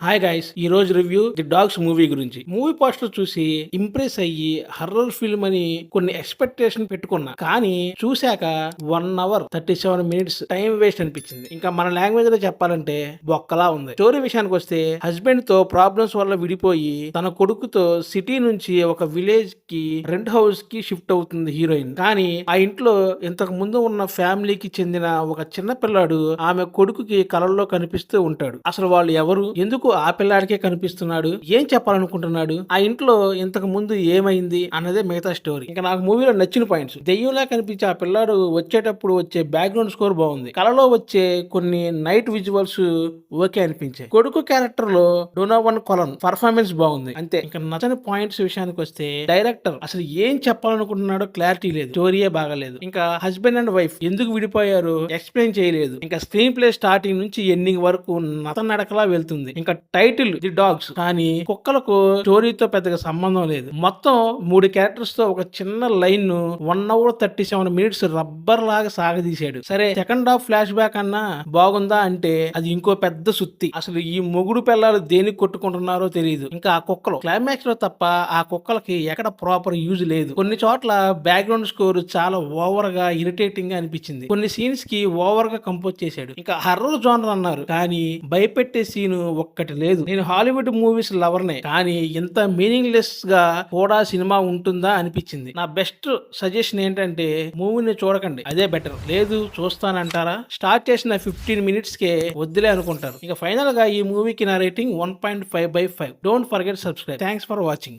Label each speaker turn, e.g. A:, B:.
A: Hi guys, ఈ రోజు review the dogs movie గురించి. మూవీ పోస్టర్ చూసి ఇంప్రెస్ అయ్యి హర్రర్ ఫిల్మ్ అని కొన్ని ఎక్స్పెక్టేషన్ పెట్టుకున్నా, కానీ చూశాక 1 hour 37 minutes టైం వేస్ట్ అనిపించింది. ఇంకా మన లాంగ్వేజ్ లో చెప్పాలంటే బొక్కలా ఉంది. స్టోరీ విషయానికి వస్తే, హస్బెండ్ తో ప్రాబ్లమ్స్ వల్ల విడిపోయి తన కొడుకుతో సిటీ నుంచి ఒక విలేజ్ కి రెంట్ హౌస్ కి షిఫ్ట్ అవుతుంది హీరోయిన్. కానీ ఆ ఇంట్లో ఇంతకు ముందు ఉన్న ఫ్యామిలీకి చెందిన ఒక చిన్న పిల్లాడు ఆమె కొడుకుకి కలల్లో కనిపిస్తూ ఉంటాడు. అసలు వాళ్ళు ఎవరు, ఎందుకు ఆ పిల్లాడికే కనిపిస్తున్నాడు, ఏం చెప్పాలనుకుంటున్నాడు, ఆ ఇంట్లో ఇంతకు ముందు ఏమైంది అన్నదే మిగతా స్టోరీ. ఇంకా నాకు మూవీలో నచ్చిన పాయింట్స్, దెయ్యంలా కనిపించే ఆ పిల్లాడు వచ్చేటప్పుడు వచ్చే బ్యాక్గ్రౌండ్ స్కోర్ బాగుంది. కలలో వచ్చే కొన్ని నైట్ విజువల్స్ ఓకే అనిపించాయి. కొడుకు క్యారెక్టర్ లో డొనోవన్ కొలన్ పర్ఫార్మెన్స్ బాగుంది, అంతే. ఇంకా నచ్చని పాయింట్స్ విషయానికి వస్తే, డైరెక్టర్ అసలు ఏం చెప్పాలనుకుంటున్నాడో క్లారిటీ లేదు, స్టోరీయే బాగలేదు. ఇంకా హస్బెండ్ అండ్ వైఫ్ ఎందుకు విడిపోయారో ఎక్స్ప్లెయిన్ చేయలేదు. ఇంకా స్క్రీన్ ప్లే స్టార్టింగ్ నుంచి ఎండింగ్ వరకు నడకలా వెళ్తుంది. ఇంకా టైటిల్ ది డాగ్స్, కానీ కుక్కలకు స్టోరీతో పెద్దగా సంబంధం లేదు. మొత్తం 3 క్యారెక్టర్స్ తో ఒక చిన్న లైన్ 1 hour 37 minutes రబ్బర్ లాగా సాగదీశాడు. సరే, సెకండ్ హాఫ్ ఫ్లాష్ బ్యాక్ అన్నా బాగుందా అంటే అది ఇంకో పెద్ద సుత్తి. అసలు ఈ మొగుడు పిల్లలు దేనికి కొట్టుకుంటున్నారో తెలియదు. ఇంకా ఆ కుక్కలు క్లైమాక్స్ లో తప్ప ఆ కుక్కలకి ఎక్కడ ప్రాపర్ యూజ్ లేదు. కొన్ని చోట్ల బ్యాక్గ్రౌండ్ స్కోర్ చాలా ఓవర్ గా ఇరిటేటింగ్ గా అనిపించింది. కొన్ని సీన్స్ కి ఓవర్ గా కంపోజ్ చేశాడు. ఇంకా హర్రర్ జోనర్ అన్నారు, కానీ భయపెట్టే సీన్ ఒక్కటి లేదు. నేను హాలీవుడ్ మూవీస్ లవర్నే, కానీ ఇంత మీనింగ్లెస్ గా కూడా సినిమా ఉంటుందా అనిపించింది. నా బెస్ట్ సజెషన్ ఏంటంటే, మూవీని చూడకండి, అదే బెటర్. లేదు చూస్తానంటారా, స్టార్ట్ చేసిన 15 minutes కే వద్దులే అనుకుంటారు. ఇక ఫైనల్ గా ఈ మూవీకి నా rating 1.5/5. Don't forget subscribe. Thanks for watching.